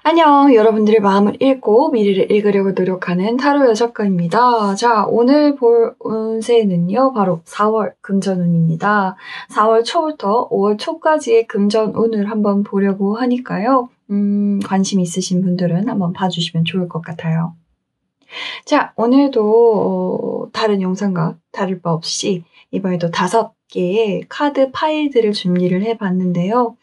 안녕, 여러분들의 마음을 읽고 미래를 읽으려고 노력하는 타로의 작가입니다. 자, 오늘 볼 운세는요, 바로 4월 금전운입니다. 4월 초부터 5월 초까지의 금전운을 한번 보려고 하니까요. 관심 있으신 분들은 한번 봐주시면 좋을 것 같아요. 자, 오늘도 다른 영상과 다를 바 없이 이번에도 5개의 카드 파일들을 준비를 해봤는데요.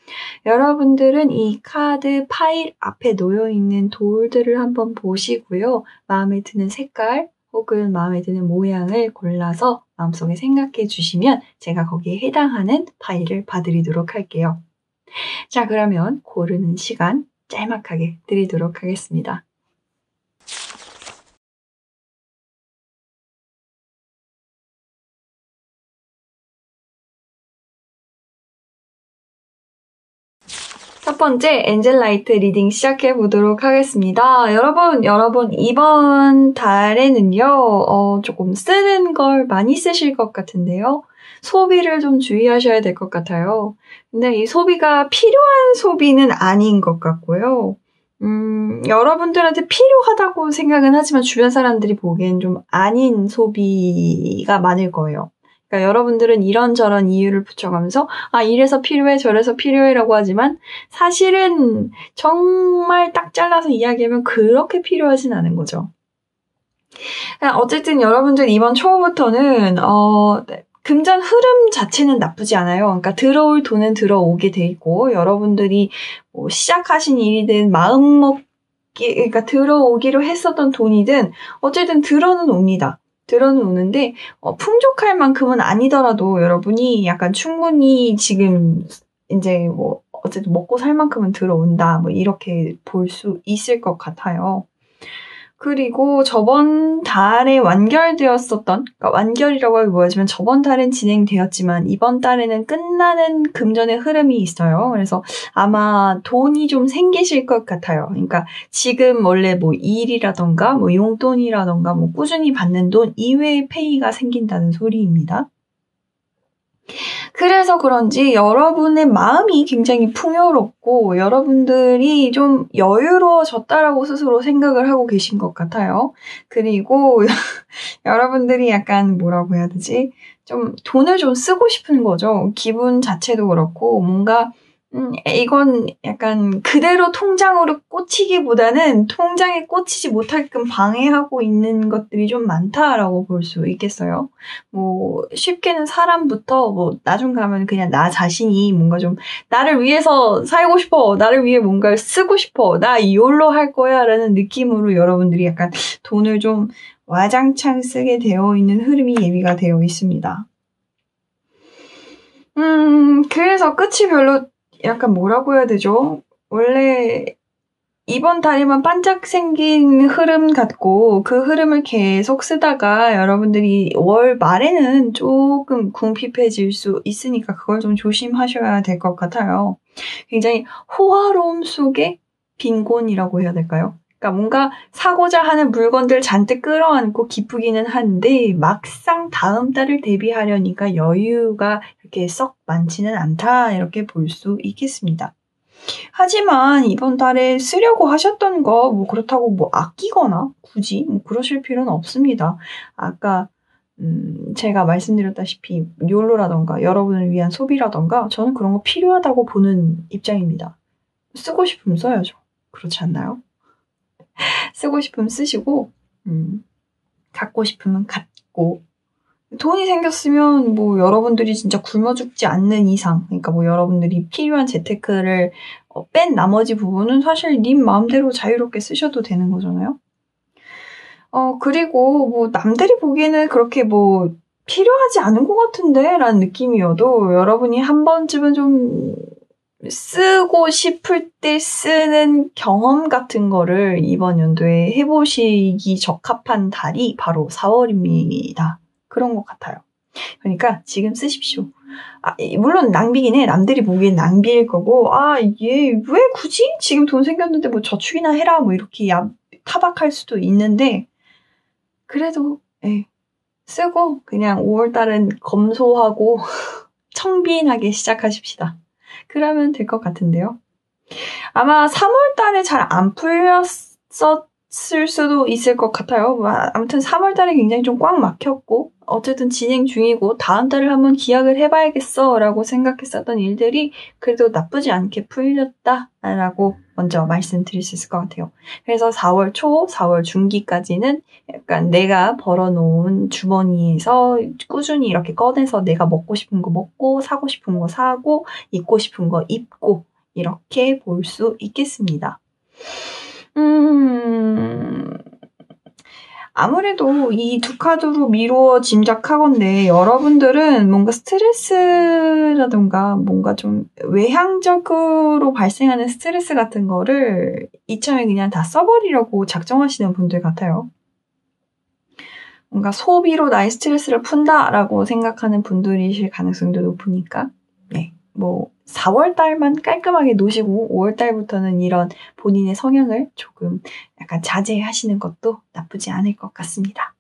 여러분들은 이 카드 파일 앞에 놓여있는 돌들을 한번 보시고요. 마음에 드는 색깔 혹은 마음에 드는 모양을 골라서 마음속에 생각해 주시면 제가 거기에 해당하는 파일을 봐드리도록 할게요. 자, 그러면 고르는 시간 짤막하게 드리도록 하겠습니다. 첫 번째 엔젤라이트 리딩 시작해 보도록 하겠습니다. 여러분 이번 달에는요, 조금 쓰는 걸 많이 쓰실 것 같은데요. 소비를 좀 주의하셔야 될 것 같아요. 근데 이 소비가 필요한 소비는 아닌 것 같고요. 여러분들한테 필요하다고 생각은 하지만 주변 사람들이 보기엔 좀 아닌 소비가 많을 거예요. 그러니까 여러분들은 이런저런 이유를 붙여가면서 이래서 필요해 저래서 필요해라고 하지만 사실은 정말 딱 잘라서 이야기하면 그렇게 필요하진 않은 거죠. 어쨌든 여러분들 이번 초부터는 금전 흐름 자체는 나쁘지 않아요. 그러니까 들어올 돈은 들어오게 돼 있고 여러분들이 뭐 시작하신 일이든 그러니까 들어오기로 했었던 돈이든 어쨌든 들어는 옵니다. 들어는 오는데 풍족할 만큼은 아니더라도 여러분이 약간 충분히 지금 이제 뭐 어쨌든 먹고 살 만큼은 들어온다 뭐 이렇게 볼 수 있을 것 같아요. 그리고 저번 달에 완결되었었던, 그러니까 완결이라고 하기 뭐하지만 저번 달엔 진행되었지만 이번 달에는 끝나는 금전의 흐름이 있어요. 그래서 아마 돈이 좀 생기실 것 같아요. 그러니까 지금 원래 뭐 일이라던가 뭐 용돈이라던가 뭐 꾸준히 받는 돈 이외의 페이가 생긴다는 소리입니다. 그래서 그런지 여러분의 마음이 굉장히 풍요롭고 여러분들이 좀 여유로워졌다라고 스스로 생각을 하고 계신 것 같아요. 그리고 여러분들이 약간 뭐라고 해야 되지? 좀 돈을 좀 쓰고 싶은 거죠. 기분 자체도 그렇고 뭔가 이건 약간 그대로 통장으로 꽂히기보다는 통장에 꽂히지 못하게끔 방해하고 있는 것들이 좀 많다라고 볼 수 있겠어요. 뭐 쉽게는 사람부터 뭐 나중 가면 그냥 나 자신이 뭔가 좀 나를 위해서 살고 싶어, 나를 위해 뭔가를 쓰고 싶어, 나 이걸로 할 거야 라는 느낌으로 여러분들이 약간 돈을 좀 와장창 쓰게 되어 있는 흐름이 예비가 되어 있습니다. 그래서 끝이 별로 약간 뭐라고 해야 되죠? 원래 이번 달에만 반짝 생긴 흐름 같고 그 흐름을 계속 쓰다가 여러분들이 월 말에는 조금 궁핍해질 수 있으니까 그걸 좀 조심하셔야 될 것 같아요. 굉장히 호화로움 속에 빈곤이라고 해야 될까요? 그러니까 뭔가 사고자 하는 물건들 잔뜩 끌어안고 기쁘기는 한데 막상 다음 달을 대비하려니까 여유가 이렇게 썩 많지는 않다 이렇게 볼 수 있겠습니다. 하지만 이번 달에 쓰려고 하셨던 거 뭐 그렇다고 뭐 아끼거나 굳이 뭐 그러실 필요는 없습니다. 아까 제가 말씀드렸다시피 욜로라던가 여러분을 위한 소비라던가 저는 그런 거 필요하다고 보는 입장입니다. 쓰고 싶으면 써야죠. 그렇지 않나요? 쓰고 싶으면 쓰시고 갖고 싶으면 갖고 돈이 생겼으면 뭐 여러분들이 진짜 굶어 죽지 않는 이상 그러니까 뭐 여러분들이 필요한 재테크를 뺀 나머지 부분은 사실 님 마음대로 자유롭게 쓰셔도 되는 거잖아요. 그리고 뭐 남들이 보기에는 그렇게 뭐 필요하지 않은 것 같은데 라는 느낌이어도 여러분이 한 번쯤은 좀 쓰고 싶을 때 쓰는 경험 같은 거를 이번 연도에 해보시기 적합한 달이 바로 4월입니다. 그런 것 같아요. 그러니까 지금 쓰십시오. 물론 낭비긴 해. 남들이 보기엔 낭비일 거고 얘 왜 굳이 지금 돈 생겼는데 뭐 저축이나 해라 뭐 이렇게 타박할 수도 있는데 그래도 쓰고 그냥 5월달은 검소하고 청빈하게 시작하십시다. 그러면 될 것 같은데요. 아마 3월 달에 잘 안 풀렸었을 수도 있을 것 같아요. 아무튼 3월 달에 굉장히 좀 꽉 막혔고, 어쨌든 진행 중이고, 다음 달을 한번 기약을 해봐야겠어 라고 생각했었던 일들이 그래도 나쁘지 않게 풀렸다라고 먼저 말씀드릴 수 있을 것 같아요. 그래서 4월 초, 4월 중기까지는 약간 내가 벌어놓은 주머니에서 꾸준히 이렇게 꺼내서 내가 먹고 싶은 거 먹고, 사고 싶은 거 사고, 입고 싶은 거 입고, 이렇게 볼 수 있겠습니다. 아무래도 이 두 카드로 미루어 짐작하건대 여러분들은 뭔가 스트레스라던가 뭔가 좀 외향적으로 발생하는 스트레스 같은 거를 이참에 그냥 다 써버리려고 작정하시는 분들 같아요. 뭔가 소비로 나의 스트레스를 푼다라고 생각하는 분들이실 가능성도 높으니까 4월 달만 깔끔하게 노시고 5월 달부터는 이런 본인의 성향을 조금 약간 자제하시는 것도 나쁘지 않을 것 같습니다.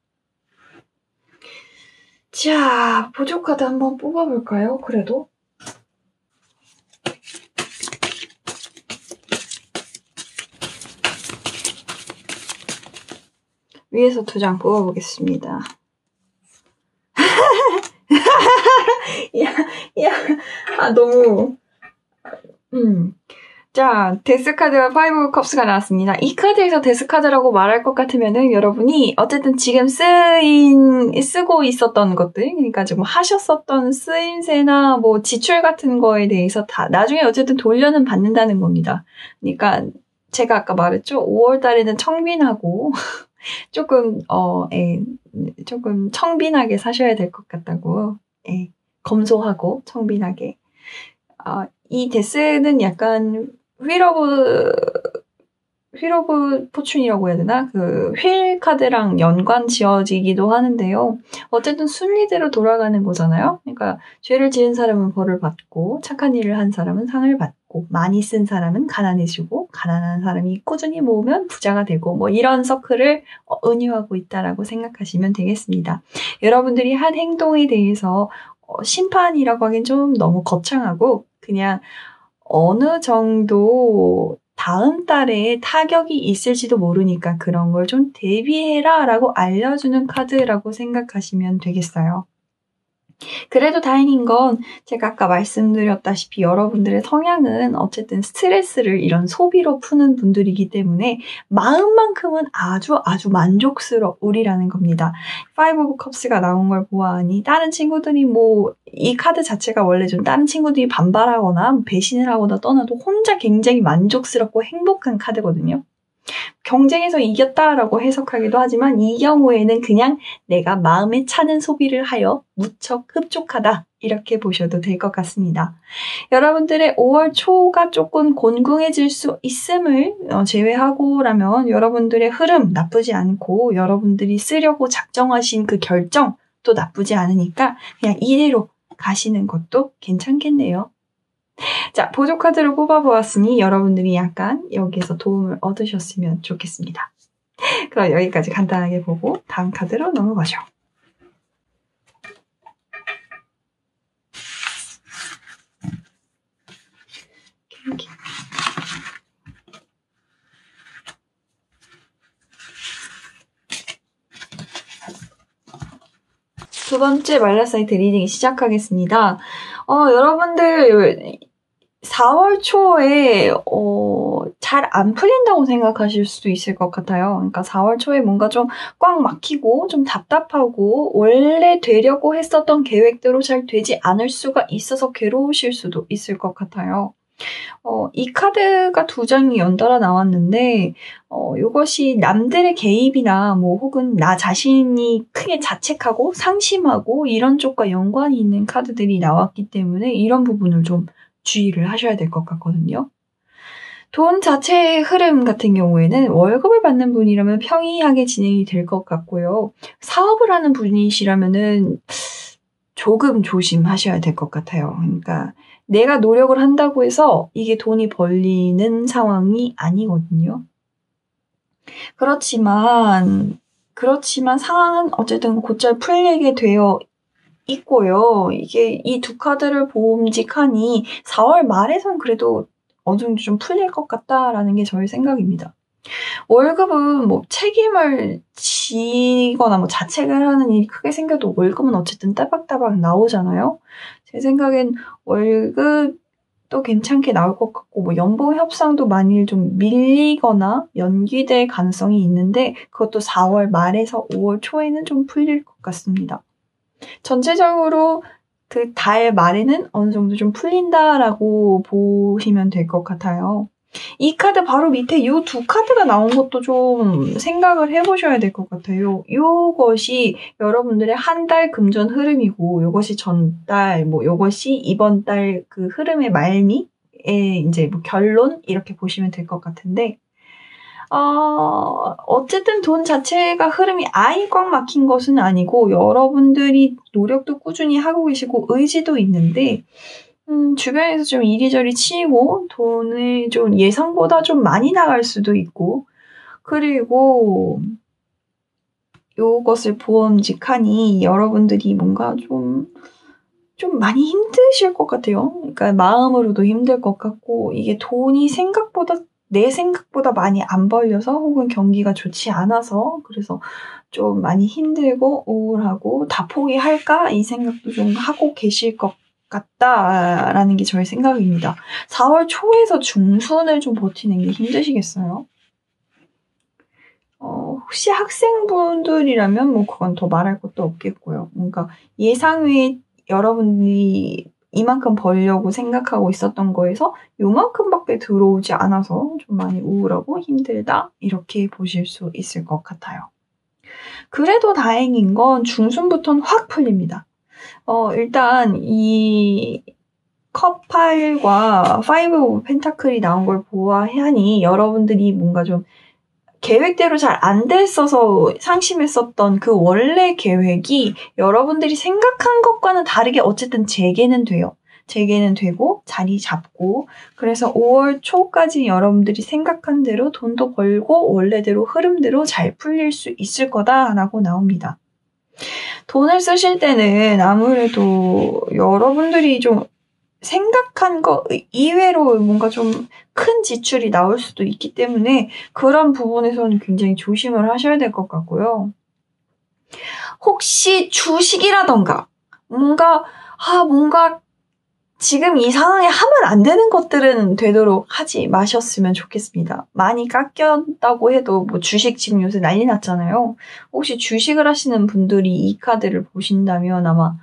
자, 보조 카드 한번 뽑아볼까요? 그래도 위에서 2장 뽑아보겠습니다. 너무. 자, 데스카드와 5 컵스가 나왔습니다. 이 카드에서 데스카드라고 말할 것 같으면은 여러분이 어쨌든 지금 쓰고 있었던 것들, 그러니까 지금 하셨었던 쓰임새나 뭐 지출 같은 거에 대해서 다 나중에 어쨌든 돌려는 받는다는 겁니다. 그러니까 제가 아까 말했죠. 5월 달에는 청빈하고 조금 청빈하게 사셔야 될 것 같다고. 검소하고 청빈하게. 이 데스는 약간 휠 오브 포춘이라고 해야 되나? 그 휠 카드랑 연관 지어지기도 하는데요. 어쨌든 순리대로 돌아가는 거잖아요. 그러니까 죄를 지은 사람은 벌을 받고 착한 일을 한 사람은 상을 받고 많이 쓴 사람은 가난해지고 가난한 사람이 꾸준히 모으면 부자가 되고 뭐 이런 서클을 은유하고 있다라고 생각하시면 되겠습니다. 여러분들이 한 행동에 대해서 심판이라고 하긴 좀 너무 거창하고 그냥 어느 정도 다음 달에 타격이 있을지도 모르니까 그런 걸 좀 대비해라 라고 알려주는 카드라고 생각하시면 되겠어요. 그래도 다행인 건 제가 아까 말씀드렸다시피 여러분들의 성향은 어쨌든 스트레스를 이런 소비로 푸는 분들이기 때문에 마음만큼은 아주 만족스러우리라는 겁니다. 5 오브 컵스가 나온 걸 보아하니 다른 친구들이 이 카드 자체가 원래 좀 다른 친구들이 반발하거나 배신을 하거나 떠나도 혼자 굉장히 만족스럽고 행복한 카드거든요. 경쟁에서 이겼다라고 해석하기도 하지만 이 경우에는 그냥 내가 마음에 차는 소비를 하여 무척 흡족하다 이렇게 보셔도 될 것 같습니다. 여러분들의 5월 초가 조금 곤궁해질 수 있음을 제외하고라면 여러분들의 흐름 나쁘지 않고 여러분들이 쓰려고 작정하신 그 결정도 나쁘지 않으니까 그냥 이대로 가시는 것도 괜찮겠네요. 자, 보조 카드를 뽑아보았으니 여러분들이 약간 여기에서 도움을 얻으셨으면 좋겠습니다. 그럼 여기까지 간단하게 보고 다음 카드로 넘어가죠. 두 번째 말라사이트 리딩 시작하겠습니다. 여러분들 4월 초에 잘 안 풀린다고 생각하실 수도 있을 것 같아요. 그러니까 4월 초에 뭔가 좀 꽉 막히고 좀 답답하고 원래 되려고 했었던 계획대로 잘 되지 않을 수가 있어서 괴로우실 수도 있을 것 같아요. 이 카드가 2장이 연달아 나왔는데 이것이 남들의 개입이나 혹은 나 자신이 크게 자책하고 상심하고 이런 쪽과 연관이 있는 카드들이 나왔기 때문에 이런 부분을 좀 주의를 하셔야 될 것 같거든요. 돈 자체의 흐름 같은 경우에는 월급을 받는 분이라면 평이하게 진행이 될 것 같고요. 사업을 하는 분이시라면은 조금 조심하셔야 될 것 같아요. 그러니까 내가 노력을 한다고 해서 이게 돈이 벌리는 상황이 아니거든요. 그렇지만 상황은 어쨌든 곧잘 풀리게 되어 있고요. 이게 이 두 카드를 보험직하니 4월 말에선 그래도 어느 정도 좀 풀릴 것 같다라는 게 저의 생각입니다. 월급은 뭐 책임을 지거나 뭐 자책을 하는 일이 크게 생겨도 월급은 어쨌든 따박따박 나오잖아요. 제 생각엔 월급도 괜찮게 나올 것 같고 뭐 연봉 협상도 만일 좀 밀리거나 연기될 가능성이 있는데 그것도 4월 말에서 5월 초에는 좀 풀릴 것 같습니다. 전체적으로 그 달 말에는 어느 정도 좀 풀린다라고 보시면 될 것 같아요. 이 카드 바로 밑에 이 두 카드가 나온 것도 좀 생각을 해보셔야 될 것 같아요. 이것이 여러분들의 한 달 금전 흐름이고, 이것이 전달, 뭐 이것이 이번 달 그 흐름의 말미에 이제 뭐 결론 이렇게 보시면 될 것 같은데, 어쨌든 돈 자체가 흐름이 아예 꽉 막힌 것은 아니고 여러분들이 노력도 꾸준히 하고 계시고 의지도 있는데 주변에서 좀 이리저리 치이고 돈을 좀 예상보다 좀 많이 나갈 수도 있고 그리고 요것을 보험직하니 여러분들이 뭔가 좀 많이 힘드실 것 같아요. 그러니까 마음으로도 힘들 것 같고 이게 돈이 내 생각보다 많이 안 벌려서 혹은 경기가 좋지 않아서 그래서 좀 많이 힘들고 우울하고 다 포기할까? 이 생각도 좀 하고 계실 것 같다라는 게 저의 생각입니다. 4월 초에서 중순을 좀 버티는 게 힘드시겠어요? 혹시 학생분들이라면 뭐 그건 더 말할 것도 없겠고요. 뭔가 예상 외에 여러분이 이만큼 벌려고 생각하고 있었던 거에서 요만큼밖에 들어오지 않아서 좀 많이 우울하고 힘들다 이렇게 보실 수 있을 것 같아요. 그래도 다행인 건 중순부터는 확 풀립니다. 일단 이 컵8과 5 오브 펜타클이 나온 걸 보아하니 여러분들이 뭔가 좀 계획대로 잘 안 됐어서 상심했었던 그 원래 계획이 여러분들이 생각한 것과는 다르게 어쨌든 재개는 돼요. 재개는 되고 자리 잡고 그래서 5월 초까지 여러분들이 생각한 대로 돈도 벌고 원래대로 흐름대로 잘 풀릴 수 있을 거다라고 나옵니다. 돈을 쓰실 때는 아무래도 여러분들이 좀 생각한 거 이외로 뭔가 좀 큰 지출이 나올 수도 있기 때문에 그런 부분에서는 굉장히 조심을 하셔야 될 것 같고요. 혹시 주식이라던가 뭔가 지금 이 상황에 하면 안 되는 것들은 되도록 하지 마셨으면 좋겠습니다. 많이 깎였다고 해도 뭐 주식 지금 요새 난리 났잖아요. 혹시 주식을 하시는 분들이 이 카드를 보신다면 아마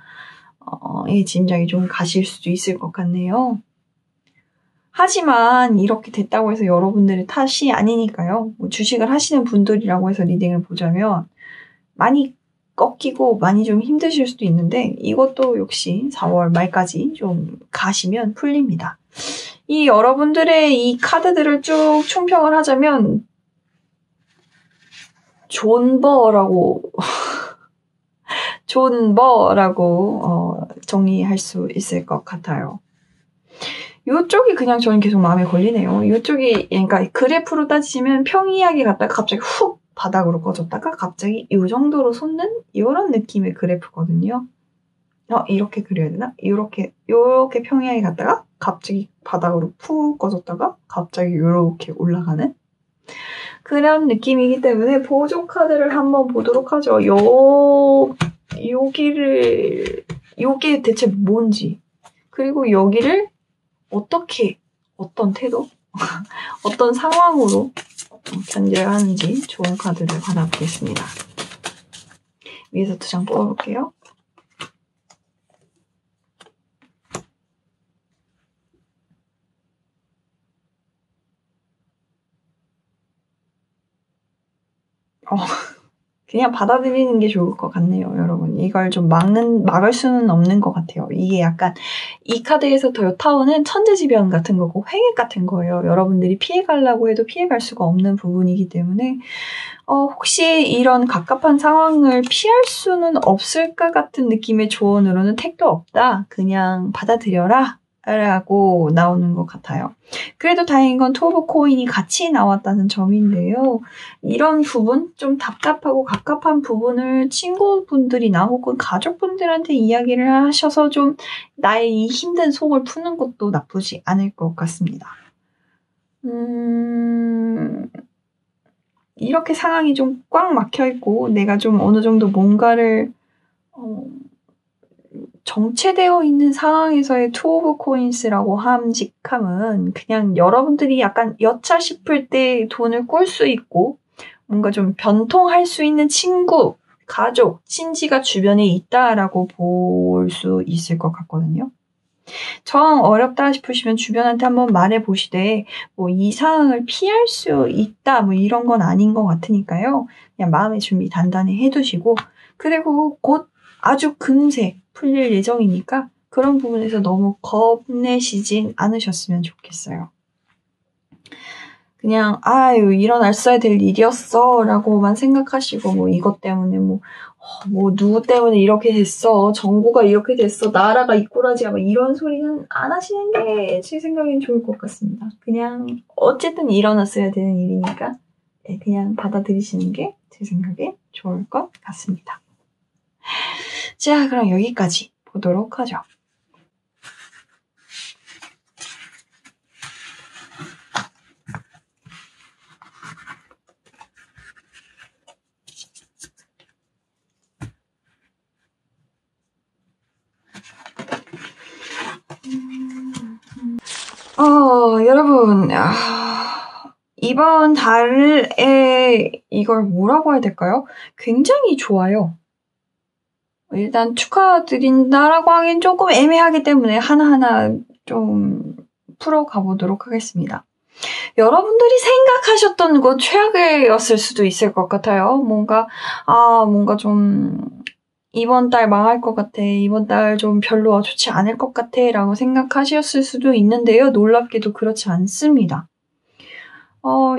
짐작이 좀 가실 수도 있을 것 같네요. 하지만 이렇게 됐다고 해서 여러분들의 탓이 아니니까요. 뭐 주식을 하시는 분들이라고 해서 리딩을 보자면 많이 꺾이고 많이 좀 힘드실 수도 있는데 이것도 역시 4월 말까지 좀 가시면 풀립니다. 이 여러분들의 이 카드들을 쭉 총평을 하자면 존버라고 정리할 수 있을 것 같아요. 이쪽이 그냥 저는 계속 마음에 걸리네요. 이쪽이 그러니까 그래프로 따지면 평이하게 갔다가 갑자기 훅 바닥으로 꺼졌다가 갑자기 이 정도로 솟는 이런 느낌의 그래프거든요. 이렇게 그려야 되나? 이렇게 평이하게 갔다가 갑자기 바닥으로 푹 꺼졌다가 갑자기 이렇게 올라가는 그런 느낌이기 때문에 보조 카드를 한번 보도록 하죠. 요게 대체 뭔지 그리고 여기를 어떻게 어떤 태도 어떤 상황으로 견뎌야 하는지 좋은 카드를 받아보겠습니다. 위에서 2장 뽑아볼게요. 그냥 받아들이는 게 좋을 것 같네요, 여러분. 이걸 좀 막을 수는 없는 것 같아요. 이게 약간 이 카드에서 더 타오는 천재지변 같은 거고 횡액 같은 거예요. 여러분들이 피해가려고 해도 피해갈 수가 없는 부분이기 때문에 혹시 이런 갑갑한 상황을 피할 수는 없을까 같은 느낌의 조언으로는 택도 없다. 그냥 받아들여라. 라고 나오는 것 같아요. 그래도 다행인 건 투 오브 코인이 같이 나왔다는 점인데요. 이런 부분, 좀 답답하고 갑갑한 부분을 친구분들이나 혹은 가족분들한테 이야기를 하셔서 좀 나의 이 힘든 속을 푸는 것도 나쁘지 않을 것 같습니다. 이렇게 상황이 좀 꽉 막혀있고 내가 좀 어느 정도 뭔가를 정체되어 있는 상황에서의 투 오브 코인스라고 함직함은 그냥 여러분들이 약간 여차 싶을 때 돈을 꿀 수 있고 뭔가 좀 변통할 수 있는 친구, 가족, 친지가 주변에 있다라고 볼 수 있을 것 같거든요. 정 어렵다 싶으시면 주변한테 한번 말해보시되 뭐 이 상황을 피할 수 있다 뭐 이런 건 아닌 것 같으니까요. 그냥 마음의 준비 단단히 해두시고 그리고 곧 아주 금세 풀릴 예정이니까 그런 부분에서 너무 겁내시진 않으셨으면 좋겠어요. 그냥 아유 일어났어야 될 일이었어 라고만 생각하시고 뭐 이것 때문에 뭐 누구 때문에 이렇게 됐어 정부가 이렇게 됐어 나라가 이 꼬라지야 막 이런 소리는 안 하시는 게 제 생각엔 좋을 것 같습니다. 그냥 어쨌든 일어났어야 되는 일이니까 그냥 받아들이시는 게 제 생각에 좋을 것 같습니다. 자 그럼 여기까지 보도록 하죠. 여러분, 이번 달에 이걸 뭐라고 해야 될까요? 굉장히 좋아요. 일단 축하드린다라고 하긴 조금 애매하기 때문에 하나하나 좀 풀어가 보도록 하겠습니다. 여러분들이 생각하셨던 것 최악이었을 수도 있을 것 같아요. 뭔가 좀 이번 달 망할 것 같아. 이번 달 좀 별로 좋지 않을 것 같아. 라고 생각하셨을 수도 있는데요. 놀랍게도 그렇지 않습니다.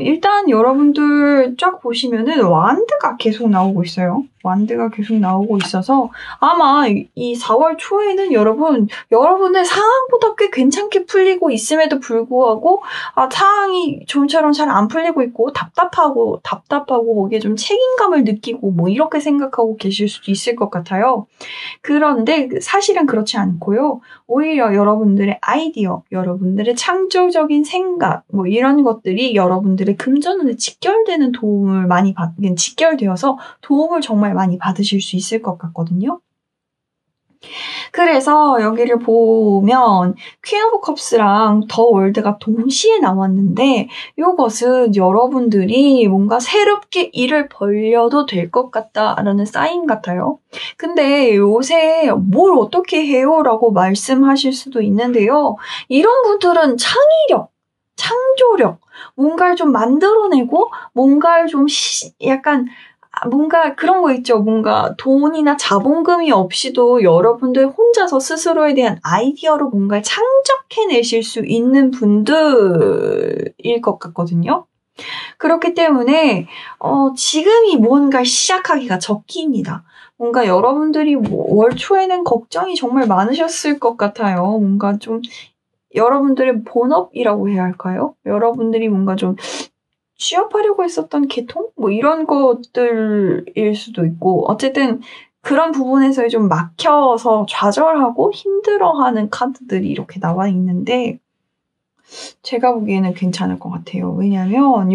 일단 여러분들 쫙 보시면은 완드가 계속 나오고 있어요. 완드가 계속 나오고 있어서 아마 이 4월 초에는 여러분의 상황보다 꽤 괜찮게 풀리고 있음에도 불구하고 상황이 좀처럼 잘 안 풀리고 있고 답답하고 거기에 좀 책임감을 느끼고 뭐 이렇게 생각하고 계실 수도 있을 것 같아요. 그런데 사실은 그렇지 않고요. 오히려 여러분들의 아이디어, 여러분들의 창조적인 생각 뭐 이런 것들이 여러분들의 금전운에 직결되어서 도움을 정말 많이 받으실 수 있을 것 같거든요. 그래서 여기를 보면 퀸 오브 컵스랑 더 월드가 동시에 나왔는데 이것은 여러분들이 뭔가 새롭게 일을 벌려도 될 것 같다라는 사인 같아요. 근데 요새 뭘 어떻게 해요? 라고 말씀하실 수도 있는데요. 이런 분들은 창의력, 창조력, 뭔가를 좀 만들어내고 뭔가를 좀 약간 뭔가 그런 거 있죠. 뭔가 돈이나 자본금이 없이도 여러분들 혼자서 스스로에 대한 아이디어로 뭔가를 창작해내실 수 있는 분들일 것 같거든요. 그렇기 때문에 지금이 뭔가 시작하기가 적기입니다. 뭔가 여러분들이 월 초에는 걱정이 정말 많으셨을 것 같아요. 뭔가 좀 여러분들의 본업이라고 해야 할까요? 여러분들이 뭔가 좀 취업하려고 했었던 계통? 뭐 이런 것들일 수도 있고 어쨌든 그런 부분에서 좀 막혀서 좌절하고 힘들어하는 카드들이 이렇게 나와 있는데 제가 보기에는 괜찮을 것 같아요. 왜냐면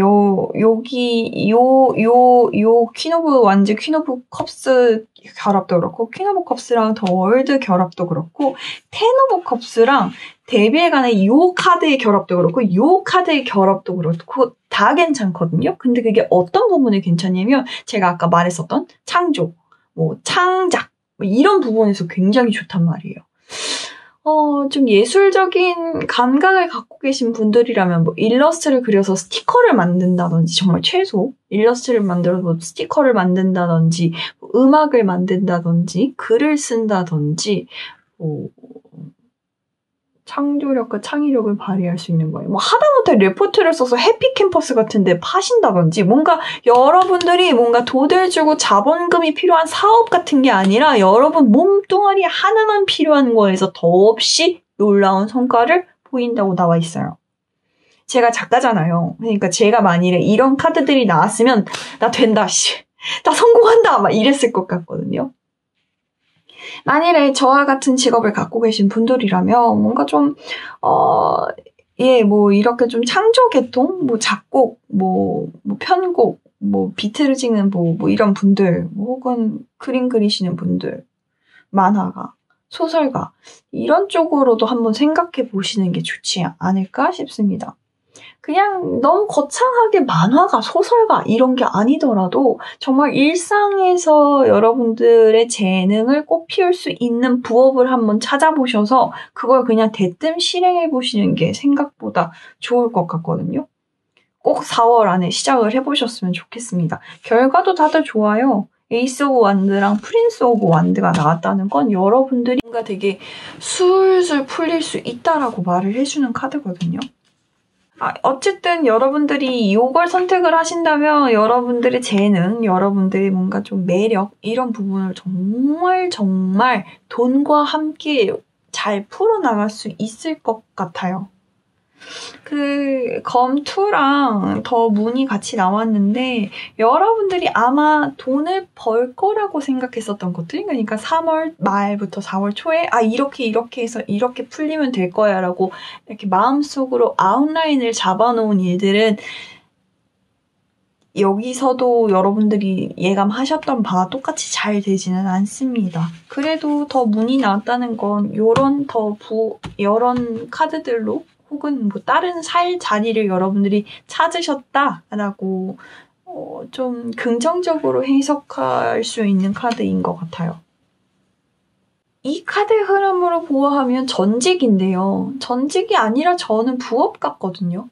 퀸 오브 완즈, 퀸 오브 컵스 결합도 그렇고 퀸 오브 컵스랑 더 월드 결합도 그렇고 텐 오브 컵스랑 데뷔에 관한 요 카드의 결합도 그렇고 요 카드의 결합도 그렇고 다 괜찮거든요. 근데 그게 어떤 부분이 괜찮냐면 제가 아까 말했었던 창조, 창작 이런 부분에서 굉장히 좋단 말이에요. 좀 예술적인 감각을 갖고 계신 분들이라면 일러스트를 그려서 스티커를 만든다든지 정말 최소 일러스트를 만들어서 스티커를 만든다든지 음악을 만든다든지 글을 쓴다든지 창조력과 창의력을 발휘할 수 있는 거예요. 하다못해 레포트를 써서 해피캠퍼스 같은 데 파신다든지 뭔가 여러분들이 뭔가 돈을 주고 자본금이 필요한 사업 같은 게 아니라 여러분 몸뚱아리 하나만 필요한 거에서 더없이 놀라운 성과를 보인다고 나와 있어요. 제가 작가잖아요. 그러니까 제가 만일에 이런 카드들이 나왔으면 나 된다, 나 성공한다 막 이랬을 것 같거든요. 만일에 저와 같은 직업을 갖고 계신 분들이라면 뭔가 좀 예, 뭐 이렇게 좀 창조 계통, 뭐 작곡, 뭐 편곡, 뭐 비트를 찍는 뭐 이런 분들, 뭐 혹은 그림 그리시는 분들, 만화가, 소설가 이런 쪽으로도 한번 생각해 보시는 게 좋지 않을까 싶습니다. 그냥 너무 거창하게 만화가, 소설가 이런 게 아니더라도 정말 일상에서 여러분들의 재능을 꽃피울 수 있는 부업을 한번 찾아보셔서 그걸 그냥 대뜸 실행해 보시는 게 생각보다 좋을 것 같거든요. 꼭 4월 안에 시작을 해보셨으면 좋겠습니다. 결과도 다들 좋아요. 에이스 오브 완드랑 프린스 오브 완드가 나왔다는 건 여러분들이 뭔가 되게 술술 풀릴 수 있다라고 말을 해주는 카드거든요. 어쨌든 여러분들이 이걸 선택을 하신다면 여러분들의 재능, 여러분들의 뭔가 좀 매력 이런 부분을 정말 돈과 함께 잘 풀어나갈 수 있을 것 같아요. 그 검2랑 더 문이 같이 나왔는데 여러분들이 아마 돈을 벌 거라고 생각했었던 것들, 그러니까 3월 말부터 4월 초에 이렇게 해서 이렇게 풀리면 될 거야 라고 이렇게 마음속으로 아웃라인을 잡아놓은 일들은 여기서도 여러분들이 예감하셨던 바와 똑같이 잘 되지는 않습니다. 그래도 더 문이 나왔다는 건 이런 카드들로 혹은 뭐 다른 살 자리를 여러분들이 찾으셨다라고 좀 긍정적으로 해석할 수 있는 카드인 것 같아요. 이 카드의 흐름으로 보아하면 전직인데요. 전직이 아니라 저는 부업 같거든요.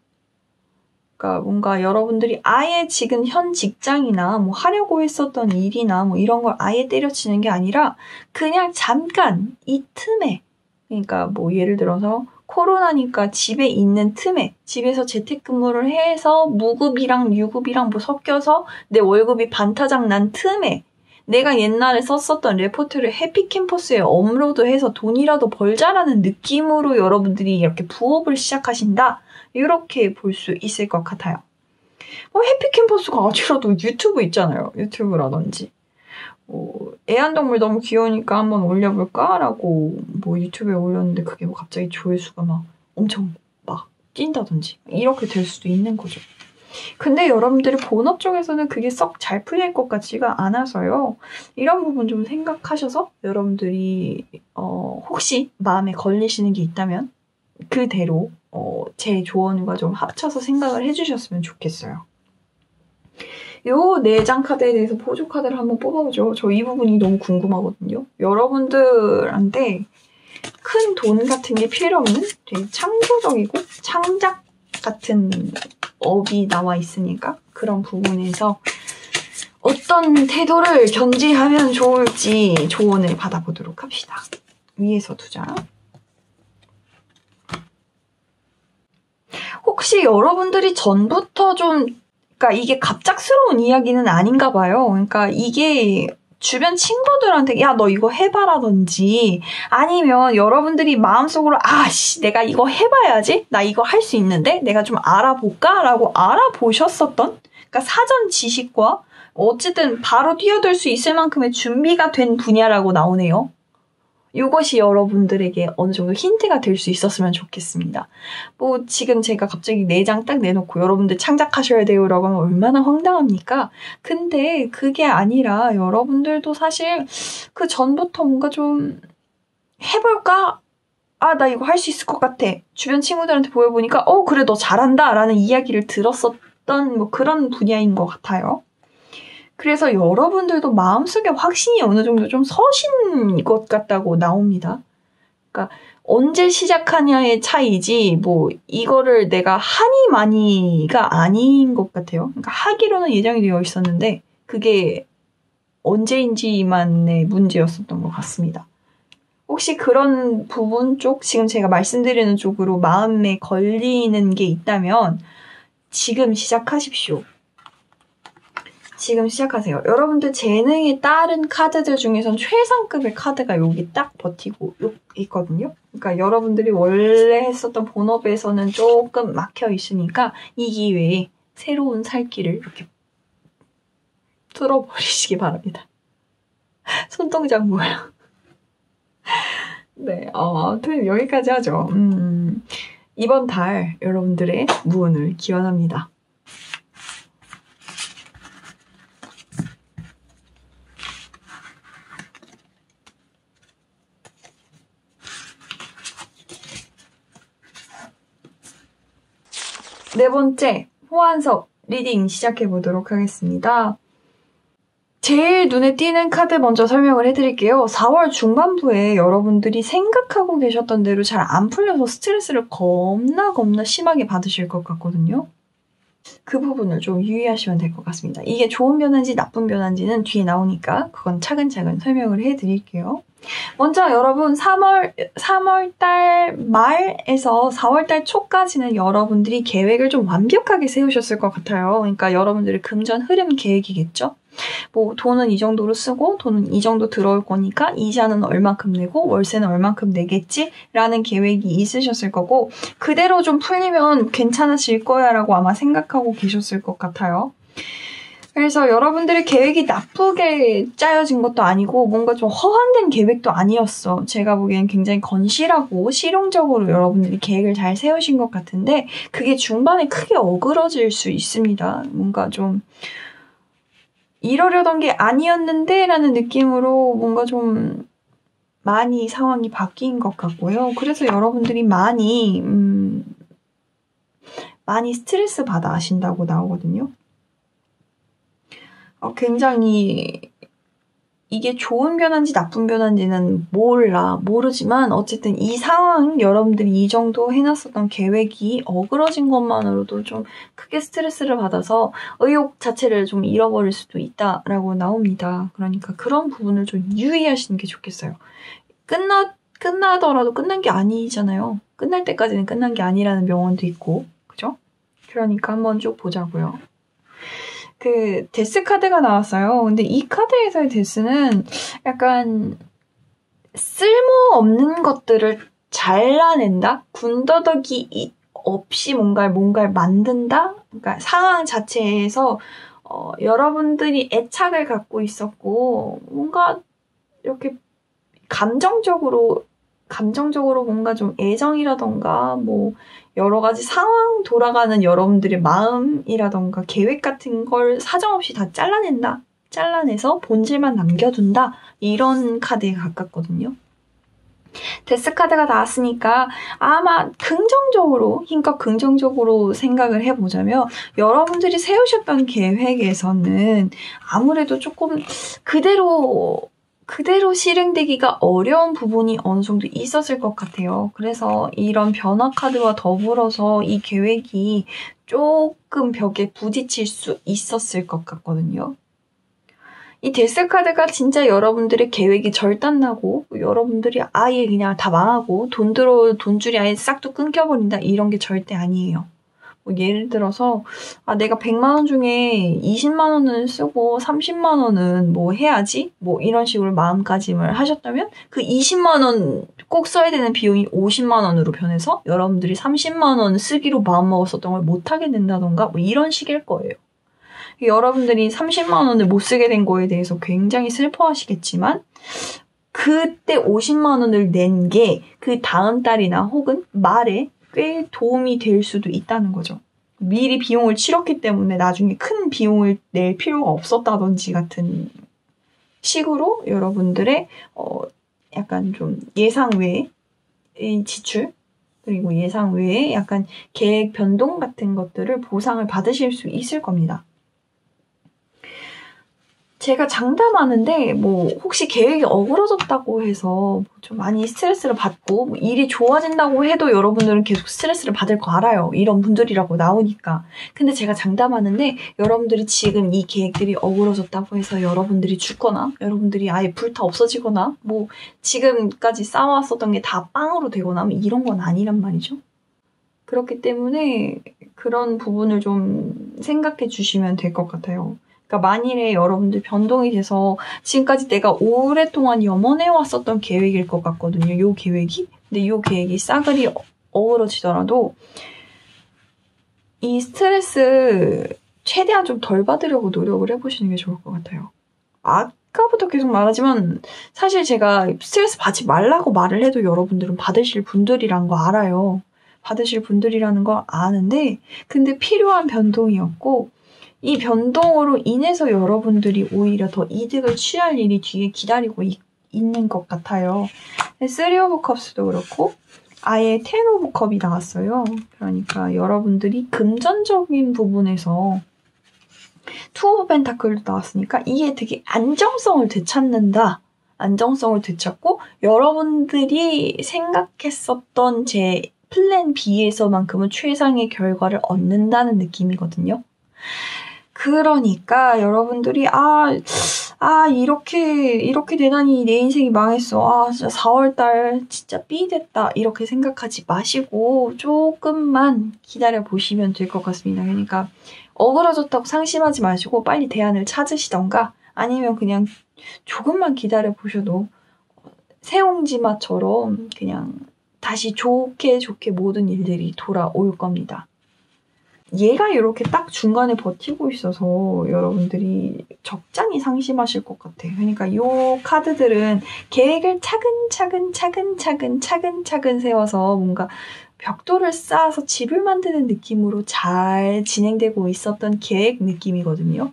그러니까 뭔가 여러분들이 아예 지금 현 직장이나 뭐 하려고 했었던 일이나 뭐 이런 걸 아예 때려치는 게 아니라 그냥 잠깐 이 틈에, 그러니까 뭐 예를 들어서 코로나니까 집에 있는 틈에 집에서 재택근무를 해서 무급이랑 유급이랑 뭐 섞여서 내 월급이 반타작 난 틈에 내가 옛날에 썼었던 레포트를 해피캠퍼스에 업로드해서 돈이라도 벌자라는 느낌으로 여러분들이 이렇게 부업을 시작하신다. 이렇게 볼 수 있을 것 같아요. 해피캠퍼스가 아니라도 유튜브 있잖아요. 유튜브라든지. 애완동물 너무 귀여우니까 한번 올려볼까? 라고 유튜브에 올렸는데 그게 갑자기 조회수가 막 엄청 막 뛴다든지 이렇게 될 수도 있는 거죠. 근데 여러분들이 본업 쪽에서는 그게 썩 잘 풀릴 것 같지가 않아서요. 이런 부분 좀 생각하셔서 여러분들이 혹시 마음에 걸리시는 게 있다면 그대로 제 조언과 좀 합쳐서 생각을 해주셨으면 좋겠어요. 요 4장 카드에 대해서 포조 카드를 한번 뽑아보죠. 저 이 부분이 너무 궁금하거든요. 여러분들한테 큰 돈 같은 게 필요 없는 되게 창조적이고 창작 같은 업이 나와 있으니까 그런 부분에서 어떤 태도를 견지하면 좋을지 조언을 받아보도록 합시다. 위에서 2장. 혹시 여러분들이 전부터 그러니까 이게 갑작스러운 이야기는 아닌가 봐요. 그러니까 이게 주변 친구들한테 야, 너 이거 해봐라든지 아니면 여러분들이 마음속으로 내가 이거 해봐야지? 나 이거 할 수 있는데? 내가 좀 알아볼까? 라고 알아보셨었던? 그러니까 사전 지식과 어쨌든 바로 뛰어들 수 있을 만큼의 준비가 된 분야라고 나오네요. 이것이 여러분들에게 어느 정도 힌트가 될 수 있었으면 좋겠습니다. 지금 제가 갑자기 4장 딱 내놓고 여러분들 창작하셔야 돼요라고 하면 얼마나 황당합니까? 근데 그게 아니라 여러분들도 사실 그 전부터 뭔가 좀 해볼까? 나 이거 할 수 있을 것 같아. 주변 친구들한테 보여보니까 그래 너 잘한다 라는 이야기를 들었었던 그런 분야인 것 같아요. 그래서 여러분들도 마음속에 확신이 어느 정도 좀 서신 것 같다고 나옵니다. 그러니까 언제 시작하냐의 차이지 이거를 내가 하니 마니가 아닌 것 같아요. 그러니까 하기로는 예정이 되어 있었는데 그게 언제인지만의 문제였었던 것 같습니다. 혹시 그런 부분 쪽, 지금 제가 말씀드리는 쪽으로 마음에 걸리는 게 있다면 지금 시작하십시오. 지금 시작하세요. 여러분들 재능에 따른 카드들 중에선 최상급의 카드가 여기 딱 버티고 있거든요. 그러니까 여러분들이 원래 했었던 본업에서는 조금 막혀 있으니까 이 기회에 새로운 살길을 이렇게 뚫어버리시기 바랍니다. 손동작 뭐야? 네, 아무튼 여기까지 하죠. 이번 달 여러분들의 무운을 기원합니다. 네 번째, 호환석 리딩 시작해보도록 하겠습니다. 제일 눈에 띄는 카드 먼저 설명을 해드릴게요. 4월 중반부에 여러분들이 생각하고 계셨던 대로 잘 안 풀려서 스트레스를 겁나 심하게 받으실 것 같거든요. 그 부분을 좀 유의하시면 될 것 같습니다. 이게 좋은 변화인지 나쁜 변화인지는 뒤에 나오니까 그건 차근차근 설명을 해드릴게요. 먼저 여러분 3월달 말에서 4월달 초까지는 여러분들이 계획을 좀 완벽하게 세우셨을 것 같아요. 그러니까 여러분들의 금전 흐름 계획이겠죠. 뭐 돈은 이 정도로 쓰고 돈은 이 정도 들어올 거니까 이자는 얼만큼 내고 월세는 얼만큼 내겠지 라는 계획이 있으셨을 거고 그대로 좀 풀리면 괜찮아질 거야 라고 아마 생각하고 계셨을 것 같아요. 그래서 여러분들의 계획이 나쁘게 짜여진 것도 아니고 뭔가 좀 허황된 계획도 아니었어. 제가 보기엔 굉장히 건실하고 실용적으로 여러분들이 계획을 잘 세우신 것 같은데 그게 중반에 크게 어그러질 수 있습니다. 뭔가 좀 이러려던 게 아니었는데 라는 느낌으로 뭔가 좀 많이 상황이 바뀐 것 같고요. 그래서 여러분들이 많이 스트레스 받아 하신다고 나오거든요. 굉장히 이게 좋은 변화인지 나쁜 변화인지는 모르지만 어쨌든 이 상황 여러분들이 이 정도 해놨었던 계획이 어그러진 것만으로도 좀 크게 스트레스를 받아서 의욕 자체를 좀 잃어버릴 수도 있다라고 나옵니다. 그러니까 그런 부분을 좀 유의하시는 게 좋겠어요. 끝나더라도 끝난 게 아니잖아요. 끝날 때까지는 끝난 게 아니라는 명언도 있고 그죠? 그러니까 한번 쭉 보자고요. 그 데스 카드가 나왔어요. 근데 이 카드에서의 데스는 약간 쓸모없는 것들을 잘라낸다? 군더더기 없이 뭔가를 만든다? 그러니까 상황 자체에서 여러분들이 애착을 갖고 있었고 뭔가 이렇게 감정적으로 뭔가 좀 애정이라던가 뭐 여러 가지 상황 돌아가는 여러분들의 마음이라던가 계획 같은 걸 사정없이 다 잘라내서 본질만 남겨둔다. 이런 카드에 가깝거든요. 데스 카드가 나왔으니까 아마 힘껏 긍정적으로 생각을 해보자면 여러분들이 세우셨던 계획에서는 아무래도 조금 그대로 실행되기가 어려운 부분이 어느 정도 있었을 것 같아요. 그래서 이런 변화 카드와 더불어서 이 계획이 조금 벽에 부딪힐 수 있었을 것 같거든요. 이 데스 카드가 진짜 여러분들의 계획이 절단나고 여러분들이 아예 그냥 다 망하고 돈줄이 아예 싹도 끊겨버린다 이런 게 절대 아니에요. 뭐 예를 들어서 내가 100만 원 중에 20만 원은 쓰고 30만 원은 뭐 해야지 뭐 이런 식으로 마음가짐을 하셨다면 그 20만 원 꼭 써야 되는 비용이 50만 원으로 변해서 여러분들이 30만 원 쓰기로 마음먹었었던 걸 못하게 된다던가 뭐 이런 식일 거예요. 여러분들이 30만 원을 못 쓰게 된 거에 대해서 굉장히 슬퍼하시겠지만 그때 50만 원을 낸 게 그 다음 달이나 혹은 말에 꽤 도움이 될 수도 있다는 거죠. 미리 비용을 치렀기 때문에 나중에 큰 비용을 낼 필요가 없었다든지 같은 식으로 여러분들의 약간 좀 예상 외의 지출 그리고 예상 외의 약간 계획 변동 같은 것들을 보상을 받으실 수 있을 겁니다. 제가 장담하는데 뭐 혹시 계획이 어그러졌다고 해서 좀 많이 스트레스를 받고 뭐 일이 좋아진다고 해도 여러분들은 계속 스트레스를 받을 거 알아요. 이런 분들이라고 나오니까. 근데 제가 장담하는데 여러분들이 지금 이 계획들이 어그러졌다고 해서 여러분들이 죽거나 여러분들이 아예 불타 없어지거나 뭐 지금까지 쌓아왔었던 게 다 빵으로 되거나 뭐 이런 건 아니란 말이죠. 그렇기 때문에 그런 부분을 좀 생각해 주시면 될 것 같아요. 그러니까 만일에 여러분들 변동이 돼서 지금까지 내가 오랫동안 염원해 왔었던 계획일 것 같거든요. 요 계획이. 근데 요 계획이 싸그리 어우러지더라도 이 스트레스 최대한 좀 덜 받으려고 노력을 해보시는 게 좋을 것 같아요. 아까부터 계속 말하지만 사실 제가 스트레스 받지 말라고 말을 해도 여러분들은 받으실 분들이란 거 알아요. 받으실 분들이라는 걸 아는데 근데 필요한 변동이었고 이 변동으로 인해서 여러분들이 오히려 더 이득을 취할 일이 뒤에 기다리고 있는 것 같아요. 3 오브 컵스도 그렇고 아예 10 오브 컵이 나왔어요. 그러니까 여러분들이 금전적인 부분에서 2 오브 펜타클도 나왔으니까 이게 되게 안정성을 되찾는다. 안정성을 되찾고 여러분들이 생각했었던 제 플랜 B에서만큼은 최상의 결과를 얻는다는 느낌이거든요. 그러니까 여러분들이 이렇게 되다니 내 인생이 망했어. 진짜 4월달 진짜 삐 됐다. 이렇게 생각하지 마시고 조금만 기다려 보시면 될 것 같습니다. 그러니까 어그러졌다고 상심하지 마시고 빨리 대안을 찾으시던가 아니면 그냥 조금만 기다려 보셔도 새옹지마처럼 그냥 다시 좋게 모든 일들이 돌아올 겁니다. 얘가 이렇게 딱 중간에 버티고 있어서 여러분들이 적잖이 상심하실 것 같아요. 그러니까 이 카드들은 계획을 차근차근 세워서 뭔가 벽돌을 쌓아서 집을 만드는 느낌으로 잘 진행되고 있었던 계획 느낌이거든요.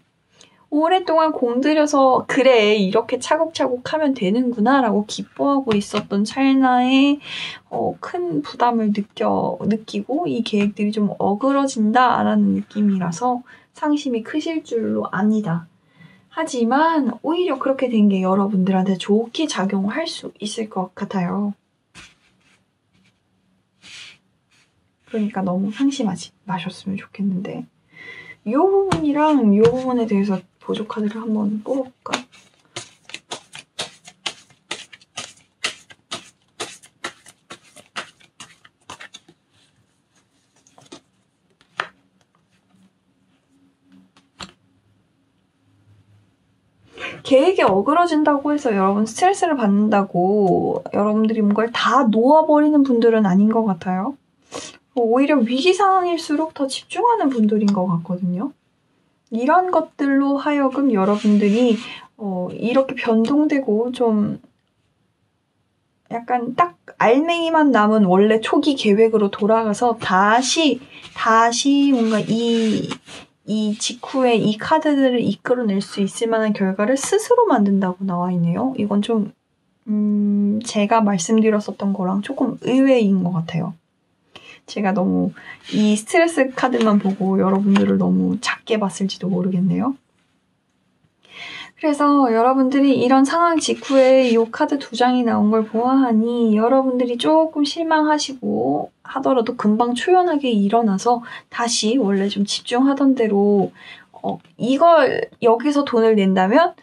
오랫동안 공들여서 그래 이렇게 차곡차곡 하면 되는구나 라고 기뻐하고 있었던 찰나에 큰 부담을 느끼고 이 계획들이 좀 어그러진다 라는 느낌이라서 상심이 크실 줄로 압니다. 하지만 오히려 그렇게 된 게 여러분들한테 좋게 작용할 수 있을 것 같아요. 그러니까 너무 상심하지 마셨으면 좋겠는데 이 부분이랑 이 부분에 대해서 보조 카드를 한번 뽑아볼까? 계획이 어그러진다고 해서 여러분 스트레스를 받는다고 여러분들이 뭔가를 다 놓아버리는 분들은 아닌 것 같아요. 오히려 위기 상황일수록 더 집중하는 분들인 것 같거든요. 이런 것들로 하여금 여러분들이 이렇게 변동되고 좀 약간 딱 알맹이만 남은 원래 초기 계획으로 돌아가서 다시 뭔가 이 직후에 이 카드들을 이끌어낼 수 있을 만한 결과를 스스로 만든다고 나와 있네요. 이건 좀 제가 말씀드렸었던 거랑 조금 의외인 것 같아요. 제가 너무 이 스트레스 카드만 보고 여러분들을 너무 작게 봤을지도 모르겠네요. 그래서 여러분들이 이런 상황 직후에 이 카드 2장이 나온 걸 보아하니 여러분들이 조금 실망하시고 하더라도 금방 초연하게 일어나서 다시 원래 좀 집중하던 대로 이걸 여기서 돈을 낸다면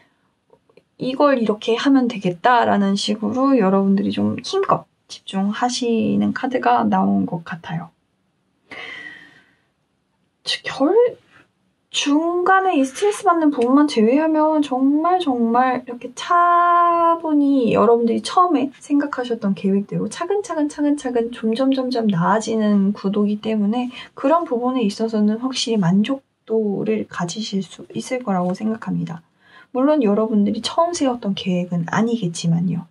이걸 이렇게 하면 되겠다라는 식으로 여러분들이 좀 힘껏 집중하시는 카드가 나온 것 같아요. 중간에 이 스트레스 받는 부분만 제외하면 정말 이렇게 차분히 여러분들이 처음에 생각하셨던 계획대로 차근차근 점점 나아지는 구도이기 때문에 그런 부분에 있어서는 확실히 만족도를 가지실 수 있을 거라고 생각합니다. 물론 여러분들이 처음 세웠던 계획은 아니겠지만요.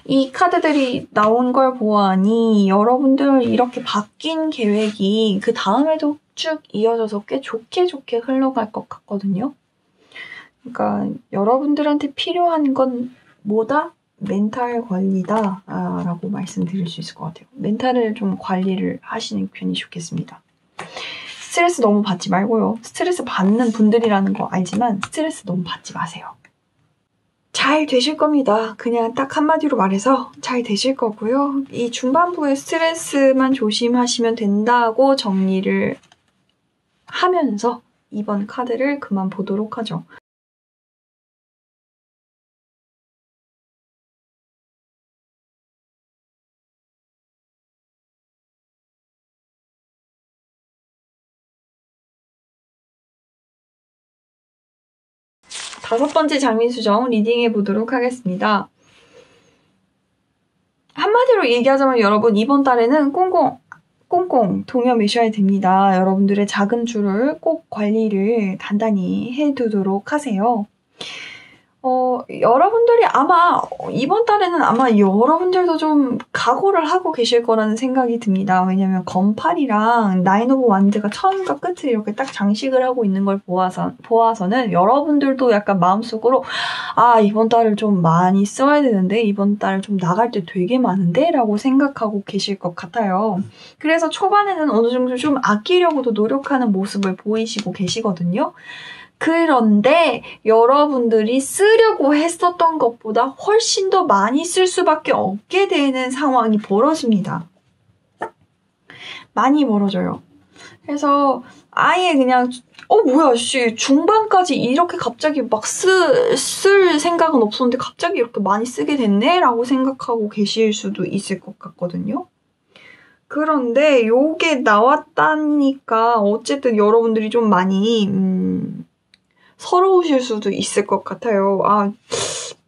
이 카드들이 나온 걸 보아하니 여러분들 이렇게 바뀐 계획이 그 다음에도 쭉 이어져서 꽤 좋게 흘러갈 것 같거든요. 그러니까 여러분들한테 필요한 건 뭐다? 멘탈 관리다 라고 말씀드릴 수 있을 것 같아요. 멘탈을 좀 관리를 하시는 편이 좋겠습니다. 스트레스 너무 받지 말고요. 스트레스 받는 분들이라는 거 알지만 스트레스 너무 받지 마세요. 잘 되실 겁니다. 그냥 딱 한마디로 말해서 잘 되실 거고요. 이 중반부에 스트레스만 조심하시면 된다고 정리를 하면서 이번 카드를 그만 보도록 하죠. 다섯 번째 장미수정 리딩해 보도록 하겠습니다. 한마디로 얘기하자면 여러분 이번 달에는 꽁꽁 동여매셔야 됩니다. 여러분들의 자금줄을 꼭 관리를 단단히 해두도록 하세요. 여러분들이 아마 이번 달에는 아마 여러분들도 좀 각오를 하고 계실 거라는 생각이 듭니다. 왜냐면 건팔이랑 나인 오브 완드가 처음과 끝을 이렇게 딱 장식을 하고 있는 걸 보아서는 여러분들도 약간 마음속으로 이번 달을 좀 많이 써야 되는데 이번 달 좀 나갈 때 되게 많은데 라고 생각하고 계실 것 같아요. 그래서 초반에는 어느 정도 좀 아끼려고도 노력하는 모습을 보이시고 계시거든요. 그런데 여러분들이 쓰려고 했었던 것보다 훨씬 더 많이 쓸 수밖에 없게 되는 상황이 벌어집니다. 많이 벌어져요. 그래서 아예 그냥 뭐야 씨 중반까지 이렇게 갑자기 막 쓸 생각은 없었는데 갑자기 이렇게 많이 쓰게 됐네? 라고 생각하고 계실 수도 있을 것 같거든요. 그런데 요게 나왔다니까 어쨌든 여러분들이 좀 많이 서러우실 수도 있을 것 같아요.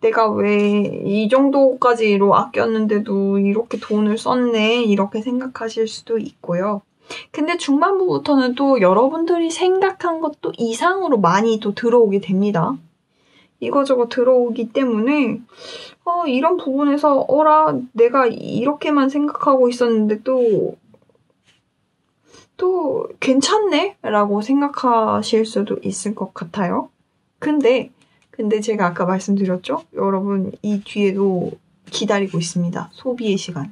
내가 왜 이 정도까지로 아꼈는데도 이렇게 돈을 썼네 이렇게 생각하실 수도 있고요. 근데 중반부부터는 또 여러분들이 생각한 것도 이상으로 많이 또 들어오게 됩니다. 이거저거 들어오기 때문에 이런 부분에서 내가 이렇게만 생각하고 있었는데 또 괜찮네? 라고 생각하실 수도 있을 것 같아요. 근데 제가 아까 말씀드렸죠? 여러분 이 뒤에도 기다리고 있습니다. 소비의 시간.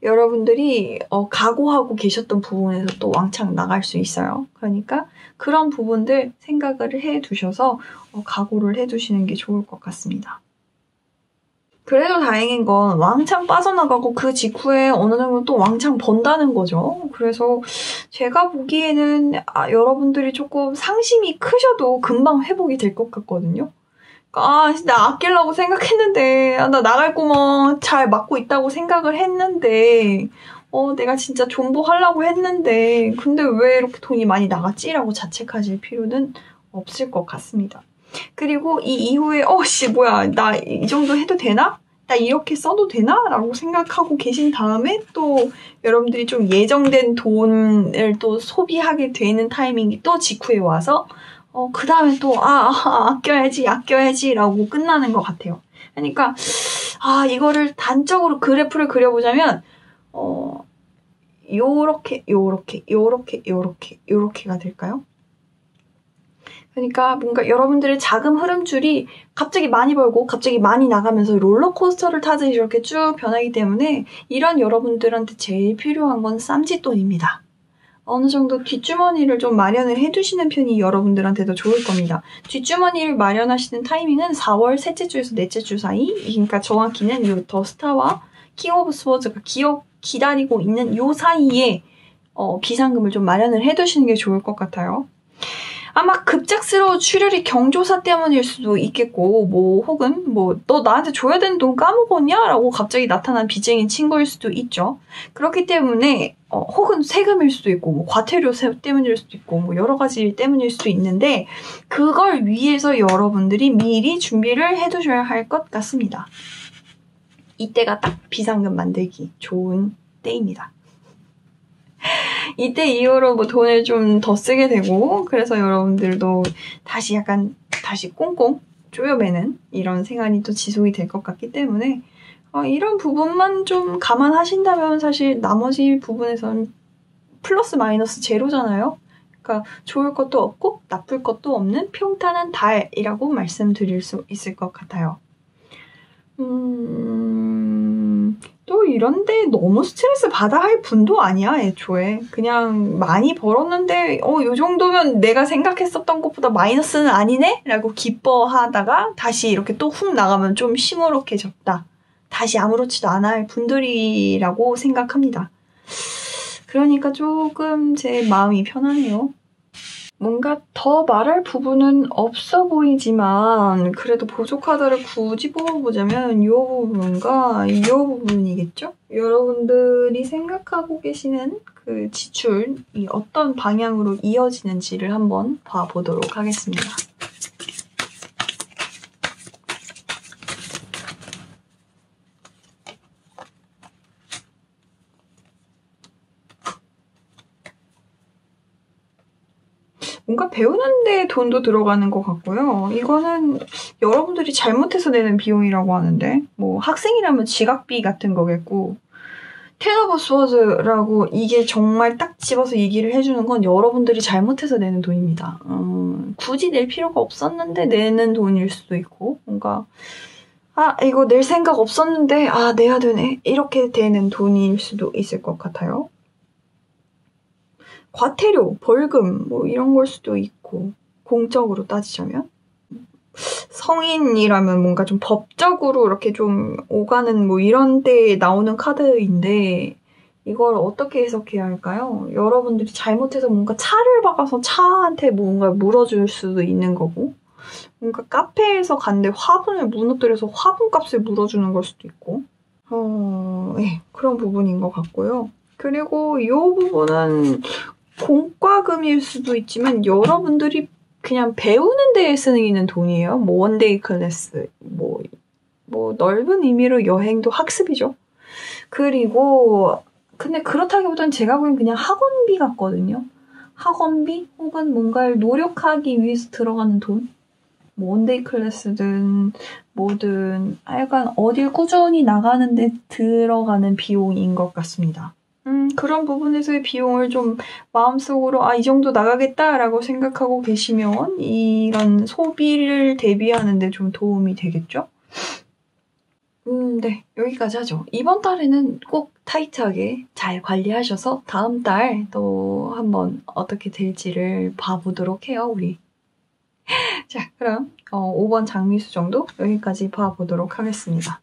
여러분들이 각오하고 계셨던 부분에서 또 왕창 나갈 수 있어요. 그러니까 그런 부분들 생각을 해두셔서 각오를 해두시는 게 좋을 것 같습니다. 그래도 다행인 건 왕창 빠져나가고 그 직후에 어느 정도 또 왕창 번다는 거죠. 그래서 제가 보기에는 여러분들이 조금 상심이 크셔도 금방 회복이 될 것 같거든요. 나 아끼려고 생각했는데 나 나갈 구멍 잘 막고 있다고 생각을 했는데 내가 진짜 존버하려고 했는데 근데 왜 이렇게 돈이 많이 나갔지? 라고 자책하실 필요는 없을 것 같습니다. 그리고 이 이후에 뭐야 나 이 정도 해도 되나? 나 이렇게 써도 되나? 라고 생각하고 계신 다음에 또 여러분들이 좀 예정된 돈을 또 소비하게 되는 타이밍이 또 직후에 와서 그 다음에 또 아껴야지 라고 끝나는 것 같아요. 그러니까 이거를 단적으로 그래프를 그려보자면 요렇게가 될까요? 그러니까 뭔가 여러분들의 자금 흐름줄이 갑자기 많이 벌고 갑자기 많이 나가면서 롤러코스터를 타듯이 이렇게 쭉 변하기 때문에 이런 여러분들한테 제일 필요한 건 쌈짓돈입니다. 어느 정도 뒷주머니를 좀 마련을 해두시는 편이 여러분들한테도 좋을 겁니다. 뒷주머니를 마련하시는 타이밍은 4월 셋째 주에서 넷째 주 사이, 그러니까 정확히는 요 더 스타와 킹 오브 스워즈가 기다리고 있는 요 사이에 비상금을 좀 마련을 해두시는 게 좋을 것 같아요. 아마 급작스러운 출혈이 경조사 때문일 수도 있겠고, 혹은 너 나한테 줘야 되는 돈 까먹었냐? 라고 갑자기 나타난 빚쟁이 친구일 수도 있죠. 그렇기 때문에, 혹은 세금일 수도 있고, 과태료 때문일 수도 있고, 여러 가지 때문일 수도 있는데, 그걸 위해서 여러분들이 미리 준비를 해두셔야 할 것 같습니다. 이때가 딱 비상금 만들기 좋은 때입니다. 이때 이후로 돈을 좀 더 쓰게 되고 그래서 여러분들도 다시 꽁꽁 쪼여매는 이런 생활이 또 지속이 될 것 같기 때문에 이런 부분만 좀 감안하신다면 사실 나머지 부분에서는 플러스 마이너스 제로잖아요. 그러니까 좋을 것도 없고 나쁠 것도 없는 평탄한 달이라고 말씀드릴 수 있을 것 같아요. 또 이런데 너무 스트레스 받아 할 분도 아니야, 애초에. 그냥 많이 벌었는데, 요 정도면 내가 생각했었던 것보다 마이너스는 아니네? 라고 기뻐하다가 다시 이렇게 또 훅 나가면 좀 시무룩해졌다. 다시 아무렇지도 않아 할 분들이라고 생각합니다. 그러니까 조금 제 마음이 편하네요. 뭔가 더 말할 부분은 없어 보이지만 그래도 부족하다를 굳이 뽑아보자면 이 부분과 이 부분이겠죠? 여러분들이 생각하고 계시는 그 지출이 어떤 방향으로 이어지는지를 한번 봐보도록 하겠습니다. 뭔가 배우는 데 돈도 들어가는 것 같고요. 이거는 여러분들이 잘못해서 내는 비용이라고 하는데 뭐 학생이라면 지각비 같은 거겠고 테너버스워드라고 이게 정말 딱 집어서 얘기를 해주는 건 여러분들이 잘못해서 내는 돈입니다. 굳이 낼 필요가 없었는데 내는 돈일 수도 있고 뭔가 이거 낼 생각 없었는데 내야 되네 이렇게 되는 돈일 수도 있을 것 같아요. 과태료, 벌금 뭐 이런 걸 수도 있고 공적으로 따지자면 성인이라면 뭔가 좀 법적으로 이렇게 좀 오가는 뭐 이런 때에 나오는 카드인데 이걸 어떻게 해석해야 할까요? 여러분들이 잘못해서 뭔가 차를 박아서 차한테 뭔가 물어줄 수도 있는 거고 뭔가 카페에서 갔는데 화분을 무너뜨려서 화분값을 물어주는 걸 수도 있고 네, 그런 부분인 것 같고요. 그리고 이 부분은 공과금일 수도 있지만 여러분들이 그냥 배우는 데에 쓰는 돈이에요. 뭐 원데이 클래스, 뭐 넓은 의미로 여행도 학습이죠. 그리고 근데 그렇다기보다는 제가 보기엔 그냥 학원비 같거든요. 학원비 혹은 뭔가를 노력하기 위해서 들어가는 돈. 뭐 원데이 클래스든 뭐든 하여간 어딜 꾸준히 나가는데 들어가는 비용인 것 같습니다. 그런 부분에서의 비용을 좀 마음속으로 이 정도 나가겠다라고 생각하고 계시면 이런 소비를 대비하는 데 좀 도움이 되겠죠? 네, 여기까지 하죠. 이번 달에는 꼭 타이트하게 잘 관리하셔서 다음 달 또 한번 어떻게 될지를 봐보도록 해요, 우리. 자, 그럼 5번 장미수 정도 여기까지 봐보도록 하겠습니다.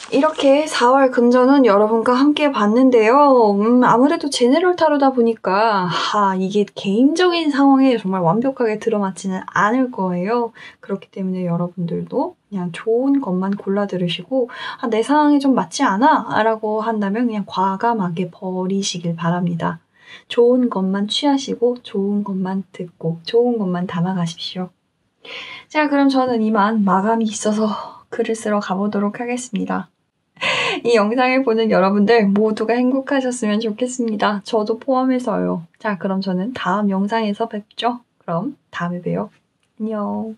이렇게 4월 금전은 여러분과 함께 봤는데요. 아무래도 제네럴 타로다 보니까 이게 개인적인 상황에 정말 완벽하게 들어맞지는 않을 거예요. 그렇기 때문에 여러분들도 그냥 좋은 것만 골라 들으시고 내 상황에 좀 맞지 않아? 라고 한다면 그냥 과감하게 버리시길 바랍니다. 좋은 것만 취하시고 좋은 것만 듣고 좋은 것만 담아가십시오. 자, 그럼 저는 이만 마감이 있어서 글을 쓰러 가보도록 하겠습니다. 이 영상을 보는 여러분들 모두가 행복하셨으면 좋겠습니다. 저도 포함해서요. 자, 그럼 저는 다음 영상에서 뵙죠. 그럼 다음에 봬요. 안녕.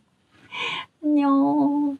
안녕.